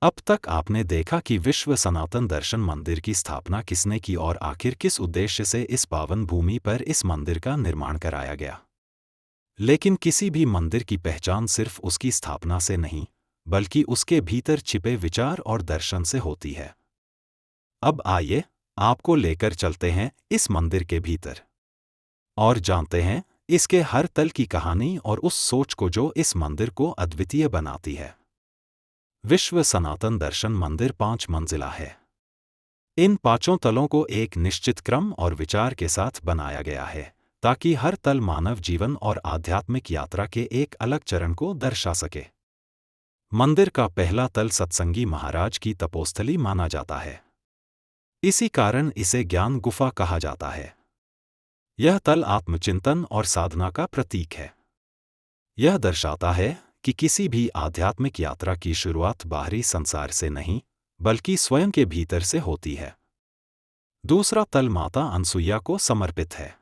अब तक आपने देखा कि विश्व सनातन दर्शन मंदिर की स्थापना किसने की और आखिर किस उद्देश्य से इस पावन भूमि पर इस मंदिर का निर्माण कराया गया। लेकिन किसी भी मंदिर की पहचान सिर्फ उसकी स्थापना से नहीं, बल्कि उसके भीतर छिपे विचार और दर्शन से होती है। अब आइए आपको लेकर चलते हैं इस मंदिर के भीतर और जानते हैं इसके हर तल की कहानी और उस सोच को जो इस मंदिर को अद्वितीय बनाती है। विश्व सनातन दर्शन मंदिर 5 मंजिला है। इन 5 तलों को एक निश्चित क्रम और विचार के साथ बनाया गया है ताकि हर तल मानव जीवन और आध्यात्मिक यात्रा के एक अलग चरण को दर्शा सके। मंदिर का पहला तल सत्संगी महाराज की तपोस्थली माना जाता है। इसी कारण इसे ज्ञान गुफा कहा जाता है। यह तल आत्मचिंतन और साधना का प्रतीक है। यह दर्शाता है कि किसी भी आध्यात्मिक यात्रा की शुरुआत बाहरी संसार से नहीं, बल्कि स्वयं के भीतर से होती है। दूसरा तल माता अनसुईया को समर्पित है।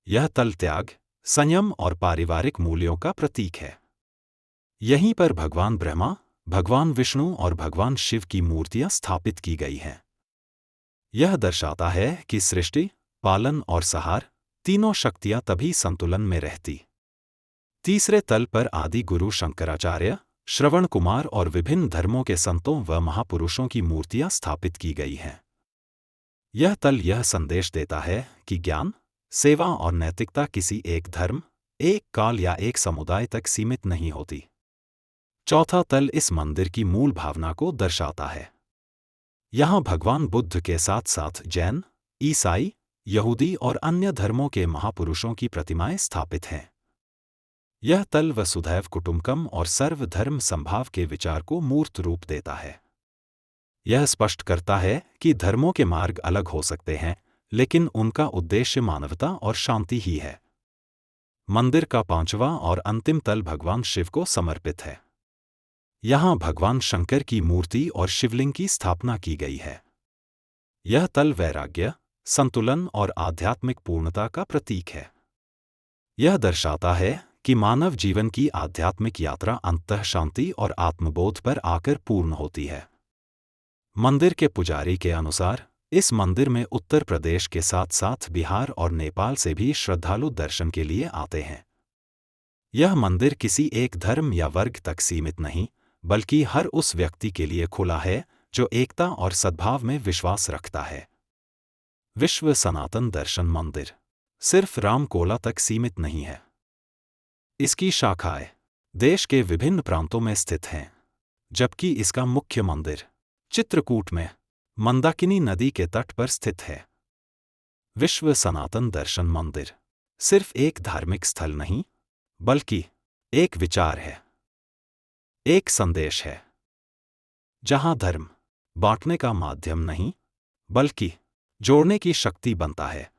यह तल त्याग, संयम और पारिवारिक मूल्यों का प्रतीक है। यहीं पर भगवान ब्रह्मा, भगवान विष्णु और भगवान शिव की मूर्तियां स्थापित की गई हैं। यह दर्शाता है कि सृष्टि, पालन और संहार तीनों शक्तियां तभी संतुलन में रहती। तीसरे तल पर आदि गुरु शंकराचार्य, श्रवण कुमार और विभिन्न धर्मों के संतों व महापुरुषों की मूर्तियां स्थापित की गई हैं। यह तल यह संदेश देता है कि ज्ञान, सेवा और नैतिकता किसी एक धर्म, एक काल या एक समुदाय तक सीमित नहीं होती। चौथा तल इस मंदिर की मूल भावना को दर्शाता है। यहाँ भगवान बुद्ध के साथ साथ जैन, ईसाई, यहूदी और अन्य धर्मों के महापुरुषों की प्रतिमाएं स्थापित हैं। यह तल वसुधैव कुटुम्बकम और सर्वधर्म संभाव के विचार को मूर्त रूप देता है। यह स्पष्ट करता है कि धर्मों के मार्ग अलग हो सकते हैं, लेकिन उनका उद्देश्य मानवता और शांति ही है। मंदिर का 5वां और अंतिम तल भगवान शिव को समर्पित है। यहाँ भगवान शंकर की मूर्ति और शिवलिंग की स्थापना की गई है। यह तल वैराग्य, संतुलन और आध्यात्मिक पूर्णता का प्रतीक है। यह दर्शाता है कि मानव जीवन की आध्यात्मिक यात्रा अंततः शांति और आत्मबोध पर आकर पूर्ण होती है। मंदिर के पुजारी के अनुसार इस मंदिर में उत्तर प्रदेश के साथ साथ बिहार और नेपाल से भी श्रद्धालु दर्शन के लिए आते हैं। यह मंदिर किसी एक धर्म या वर्ग तक सीमित नहीं, बल्कि हर उस व्यक्ति के लिए खुला है जो एकता और सद्भाव में विश्वास रखता है। विश्व सनातन दर्शन मंदिर सिर्फ रामकोला तक सीमित नहीं है। इसकी शाखाएं देश के विभिन्न प्रांतों में स्थित हैं, जबकि इसका मुख्य मंदिर चित्रकूट में मंदाकिनी नदी के तट पर स्थित है। विश्व सनातन दर्शन मंदिर सिर्फ एक धार्मिक स्थल नहीं, बल्कि एक विचार है, एक संदेश है, जहां धर्म बांटने का माध्यम नहीं, बल्कि जोड़ने की शक्ति बनता है।